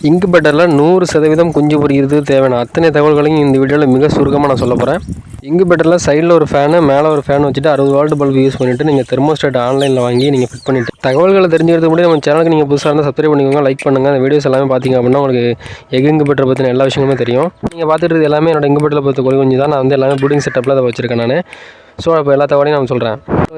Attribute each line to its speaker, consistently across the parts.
Speaker 1: இன்குபேட்டரில் 100% குஞ்சு பொரிக்கிறது தேவையான அத்தனை தகவல்களையும் இந்த வீடியோவில் மிக சுருக்கமாக நான் சொல்ல போகிறேன். இன்குபேட்டரில் சைடில் ஒரு ஃபேனு, மேலே ஒரு ஃபேன் வச்சுட்டு 60 வால்ட் பல்பு யூஸ் பண்ணிவிட்டு நீங்கள் தெர்மோஸ்டாட் ஆன்லைனில் வாங்கி நீங்கள் ஃபிட் பண்ணிவிட்டு தகவல்களை தெரிஞ்சுக்கிறதுக்கு முன்னாடி நம்ம சேனலுக்கு நீங்கள் புதுசாக இருந்தால் சப்ஸ்கிரைப் பண்ணிக்கோங்க, லைக் பண்ணுங்கள். அந்த வீடியோஸ் எல்லாமே பார்த்தீங்க அப்படின்னா உங்களுக்கு இன்குபேட்டரை பற்றின எல்லா விஷயங்களுமே தெரியும். நீங்கள் பார்த்துட்டு இருக்கிறது எல்லாமே என்னோட இன்குபேட்டரில் பார்த்து கோழி குஞ்சு தான். நான் வந்து எல்லாமே ப்ரூடிங் செட்டப்பில் அதை வச்சுருக்கேன் நான். ஸோ இப்போ எல்லா தகவலையும் நான் சொல்கிறேன்.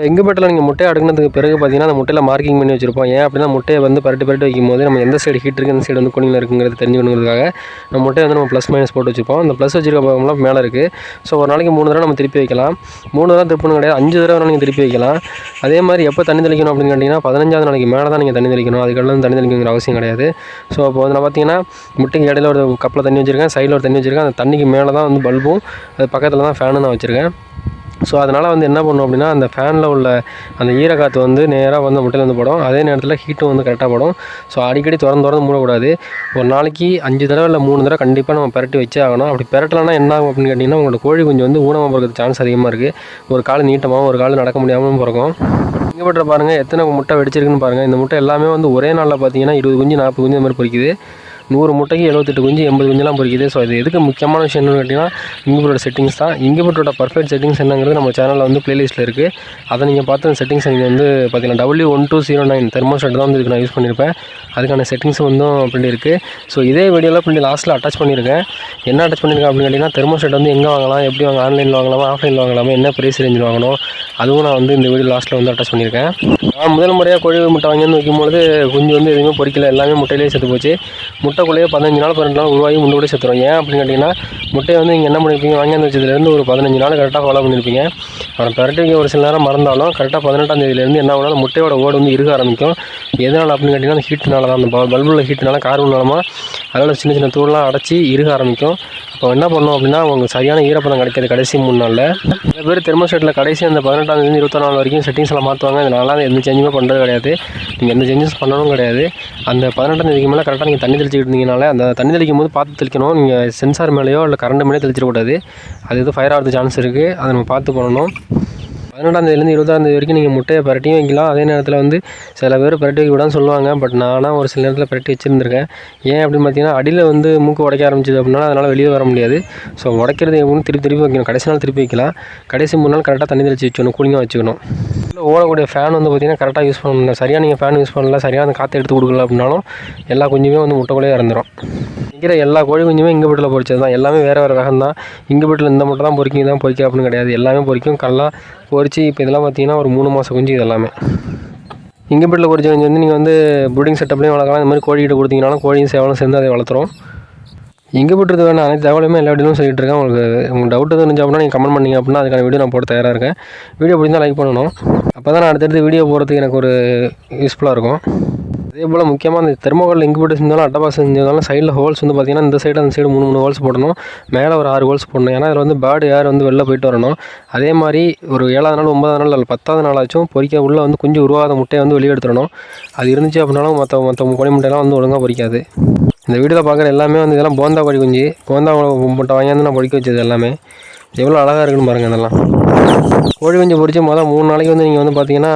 Speaker 1: இன்குபேட்டரில் நீங்கள் முட்டையை அடுக்கினதுக்கு பிறகு பார்த்தீங்கன்னா அந்த முட்டையில் மார்க்கிங் பண்ணி வச்சிருப்போம். ஏன் அப்படின்னா முட்டையை வந்து பரட்டி வைக்கும் போது நம்ம எந்த சைடு ஹீட் இருக்குது, எந்த சைடு வந்து கூலிங்கில் இருக்குங்கிறது தெரிஞ்சுக்கணுங்கிறதுக்காக நம்ம முட்டையை வந்து நம்ம ப்ளஸ் மைனஸ் போட்டு வச்சுருப்போம். அந்த ப்ளஸ் வச்சிருக்க மேலே இருக்குது. ஸோ ஒரு நாளைக்கு 3 தடவை நம்ம திருப்பி வைக்கலாம். 3 தடவை திருப்பணும் கிடையாது, 5 தடவை நீங்கள் திருப்பி வைக்கலாம். அதே மாதிரி எப்போ தண்ணி தெளிக்கணும் அப்படின்னு கேட்டிங்கன்னா 15வது நாளைக்கு மேலே தான் நீங்கள் தண்ணி தெளிக்கணும். அதுக்கெல்லாம் தண்ணி தெளிக்கணுங்கிற அவசியம் கிடையாது. ஸோ அப்போ வந்து நான் பார்த்தீங்கன்னா முட்டைக்கு இடையில ஒரு கப்பில் தண்ணி வச்சுருக்கேன், சைடில் ஒரு தண்ணி வச்சுருக்கேன். அந்த தண்ணிக்கு மேலே தான் வந்து பல்பும், அது பக்கத்தில் தான் ஃபேனும் நான் வச்சுருக்கேன். ஸோ அதனால் வந்து என்ன பண்ணணும் அப்படின்னா அந்த ஃபேனில் உள்ள அந்த ஈரக்காற்று வந்து நேராக வந்து முட்டையில் வந்து படும். அதே நேரத்தில் ஹீட்டும் வந்து கரெக்டாக படும். ஸோ அடிக்கடி திறந்து மூடக்கூடாது. ஒரு நாளைக்கு 5 தடவை இல்லை 3 தடவை கண்டிப்பாக நம்ம பெரட்டி வச்சே ஆகணும். அப்படி பெரட்டலைன்னா என்ன ஆகும் அப்படின்னு கேட்டிங்கன்னா உங்களோட கோழி குஞ்சு வந்து ஊனமாக பிறக்கிறதுக்கு சான்ஸ் அதிகமாக இருக்குது. ஒரு கால் நீட்டமாகவும் ஒரு கால் நடக்க முடியாமல் பிறக்கும். இன்குபேட்டரை பாருங்கள் எத்தனை முட்டை வெடிச்சிருக்குன்னு பாருங்கள். இந்த முட்டை எல்லாமே வந்து ஒரே நாளில் பார்த்தீங்கன்னா 20 குஞ்சு 40 குஞ்சு இந்த மாதிரி பொரிக்குது. 100 முட்டைக்கு 78 குஞ்சு 80 குஞ்செலாம் பொரிக்குது. ஸோ இது எதுக்கு முக்கியமான விஷயம் என்னென்னு கேட்டிங்கன்னா இன்குபேட்டரோட செட்டிங்ஸ் தான். இன்குபேட்டரோட பர்ஃபெக்ட் செட்டிங்ஸ் என்னங்கிறது நம்ம சேனலில் வந்து ப்ளேலிஸ்ட்டில் இருக்குது. அதை நீங்கள் பார்த்து அந்த செட்டிங்ஸை நீங்கள் வந்து பார்த்தீங்கன்னா W1209 தெர்மோஸ்டாட் தான் வந்து இதுக்கு நான் யூஸ் பண்ணியிருப்பேன். அதுக்கான செட்டிங்ஸ் வந்து அப்படி இருக்குது. ஸோ இதே வீடியோவில் அப்படி லாஸ்ட்டில் அட்டாச் பண்ணியிருக்கேன். என்ன அட்டாச் பண்ணியிருக்கேன் அப்படின்னு கேட்டிங்கன்னா தெர்மோஸ்டாட் வந்து எங்கே வாங்கலாம், எப்படி வாங்க, ஆன்லைனில் வாங்கலாமா, ஆஃப்லைனில் வாங்கலாமா, என்ன ப்ரைஸ் ரேஞ்சில் வாங்கணும், அதுவும் நான் வந்து இந்த வீடியோ லாஸ்ட்டில் வந்து அட்டாச் பண்ணியிருக்கேன். நான் முதல் முறையாக கோழி முட்டை வாங்கி வந்து வைக்கும்பொழுது குஞ்சு வந்து எதுவுமே பொரிக்கல, எல்லாமே முட்டையிலேயே செத்து போச்சு. முட்டைக்குள்ளேயே 15 நாள் 12 நாள் உருவாகி முட்டை கூட செத்துரும். ஏன் அப்படின்னு கேட்டிங்கன்னா முட்டையை வந்து நீங்கள் என்ன பண்ணியிருப்பீங்க, வாங்கி வந்து வச்சதுலேருந்து ஒரு 15 நாள் கரெக்டாக ஃபாலோ பண்ணியிருப்பீங்க. அப்புறம் பெரட்டி வைக்க ஒரு சில நேரம் மறந்தாலும் கரெக்டாக 18ஆம் தேதியிலேருந்து என்ன ஆகுனா முட்டையோட ஓடு வந்து இருக்க ஆரம்பிக்கும். எதனால் அப்படின்னு கேட்டிங்கன்னா அந்த ஹீட்னால தான், அந்த பல்புள்ள ஹீட்னால கார்பன் மூலமாக அதில் சின்ன சின்ன தூள்லாம் அடைச்சி இருக்க ஆரம்பிக்கும். இப்போ என்ன பண்ணணும் அப்படின்னா உங்களுக்கு சரியான ஈரப்பதம் கிடைக்காது கடைசி 3 நாளில். சில பேர் தெர்மோஸ்டாட்டில் கடைசி அந்த 18ஆம் தேதி 21 நாள் வரைக்கும் செட்டிங்ஸ் எல்லாம் மாற்றுவாங்க. இதனால எந்த சேஞ்சுமே பண்ணுறது கிடையாது. நீங்கள் எந்த சேஞ்சஸ் பண்ணணும் கிடையாது. அந்த 18ஆம் தேதிக்கு மேலே கரெக்டாக நீங்கள் தண்ணி தெளிச்சிக்கிட்டு இருந்தீங்கனால அந்த தண்ணி தெளிக்கும் போது பார்த்து தெளிக்கணும். நீங்கள் சென்சார் மேலேயோ இல்லை கரண்ட் மேலேயோ தெளிச்சிடக்கூடாது. அது எதுவும் ஃபயர் ஆகிறது சான்ஸ் இருக்குது. அதை நம்ம பார்த்து பண்ணணும். 18ஆம் தேதியிலேருந்து 20ஆம் தேதி வரைக்கும் நீங்கள் முட்டையை பரட்டியும் வைக்கலாம். அதே நேரத்தில் வந்து சில பேர் பரட்டி வைக்க விடான்னு சொல்லுவாங்க. பட் நானாக ஒரு சில நேரத்தில் பரட்டி வச்சுருந்துருக்கேன். ஏன் அப்படின்னு பார்த்தீங்கன்னா அடியில் வந்து மூக்கு உடைக்க ஆரம்பிச்சது அப்படின்னா அதனால் வெளியே வர முடியாது. ஸோ உடைக்கிறது எப்படின்னு திருப்பி வைக்கணும். கடைசி நாள் திருப்பி வைக்கலாம். கடைசி 3 நாள் கரெக்டாக தண்ணி தெளிச்சு வச்சுக்கணும், கூலிங்காக வச்சுக்கணும். இல்லை ஓடக்கூடிய ஃபேன் வந்து பார்த்திங்கன்னா கரெக்டாக யூஸ் பண்ணணும். சரியாக நீங்கள் ஃபேன் யூஸ் பண்ணல, சரியான காற்று எடுத்து கொடுக்கல அப்படின்னாலும் எல்லா குஞ்சுமே வந்து முட்டைக்குள்ளேயே இறந்துடும். நிற்கிற எல்லா கோழி குஞ்சுமே இன்குபேட்டரில் பொரிச்சது தான். எல்லாமே வேறு ரகம் தான். இன்குபேட்டரில் இந்த முட்டை தான் பொரிக்கும், இதான் பொரிக்க அப்படின்னு கிடையாது. எல்லாமே பொரிக்கும். கல்லாம் பொரிச்சு இப்போ இதெல்லாம் பார்த்தீங்கன்னா ஒரு 3 மாத குஞ்சு இது எல்லாமே. இன்குபேட்டரில் பொரிச்ச குஞ்சு வந்து நீங்கள் வந்து ப்ரூடிங் செட்டப்லேயும் வளர்க்கலாம். இந்த மாதிரி கோழிகிட்ட கொடுத்தீங்கனாலும் கோழியும் சேவலும் சேர்ந்து அதை வளர்த்துரும். இன்குபேட்டருக்கு வேணால் அனைத்து தகவலுமே எல்லா வீடியோவும் சொல்லிட்டு இருக்கேன். உங்களுக்கு டவுட் எதுவும் இருந்துச்சு அப்படின்னா நீங்கள் கமெண்ட் பண்ணிங்க அப்படின்னா அதுக்கான வீடியோ நான் போட தயாராக இருக்கேன். வீடியோ பிடிச்சா லைக் பண்ணணும். அப்போ தான் நான் அடுத்தடுத்து வீடியோ போகிறதுக்கு எனக்கு ஒரு யூஸ்ஃபுல்லாக இருக்கும். அதே போல் முக்கியமாக அந்த தெர்மோகால் இன்குபேட்டர் செஞ்சாலும் அட்டபாஸ் செஞ்சாலும் சைடில் ஹோல்ஸ் வந்து பார்த்திங்கன்னா இந்த சைடு அந்த சைடு 3 ஹோல்ஸ் போடணும். மேலே ஒரு 6 ஹோல்ஸ் போடணும். ஏன்னா அதில் வந்து பேர்டு ஏர் வந்து வெளில போயிட்டு வரணும். அதே மாதிரி ஒரு 7ஆவது நாள் 9ஆவது நாள் 10ஆவது நாளாச்சும் பொரிக்க உள்ளே வந்து குஞ்சு உருவாத முட்டையை வந்து வெளியே எடுத்துடணும். அது இருந்துச்சு அப்படின்னாலும் மற்ற கோழி முட்டையெல்லாம் வந்து ஒழுங்காக பொரிக்காது. இந்த வீடியோவில் பார்க்குற எல்லாமே வந்து இதெல்லாம் போந்தா கோழி குஞ்சு. போந்தா முட்டை வாங்கி வந்து நான் பொரிக்க வச்சது எல்லாமே. எவ்வளோ அழகாக இருக்குன்னு பாருங்கள். அதெல்லாம் கோழி குஞ்சு பொரிச்சு 3 நாளைக்கு வந்து நீங்கள் வந்து பார்த்தீங்கன்னா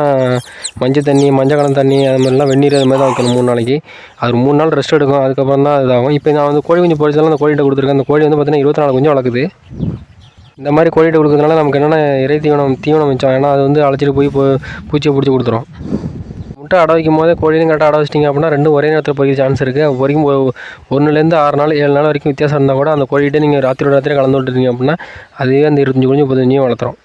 Speaker 1: மஞ்சள் தண்ணி, மஞ்சள் கலந்த தண்ணி, அது மாதிரிலாம் வெந்நீர் அது மாதிரி தான் வைக்கணும் 3 நாளைக்கு. அது 3 நாள் ரெஸ்ட் எடுக்கும். அதுக்கப்புறம் தான் இதாகும். இப்போ நான் வந்து கோழி குஞ்சு பொரிச்சதெல்லாம் அந்த கோழிகிட்ட கொடுத்துருக்கேன். அந்த கோழி வந்து பார்த்தீங்கன்னா 24 குஞ்சு வளர்க்குது. இந்த மாதிரி கோழிகிட்ட கொடுக்குறதுனால நமக்கு என்னென்ன இறை தீவனம் மிச்சம். ஏன்னா அது வந்து அழைச்சிட்டு போய் பூச்சியை பிடிச்சி கொடுத்துரும். முட்டை அடை வைக்கும் போதே கோழியும் கரெக்டாக அடை வச்சிட்டிங்க அப்படின்னா 2 ஒரே நேரத்தில் பொரிக்க சான்ஸ் இருக்குது. அது பொரிக்கும் 1லேருந்து 6 நாள் 7 நாள் வரைக்கும் வித்தியாசம் இருந்தால் கூட அந்த கோழிகிட்டே நீங்கள் ராத்திரி கலந்து விட்டுருந்தீங்க அப்படின்னா அதுவே அந்த 25 குஞ்சு 35 வளர்த்துரும்.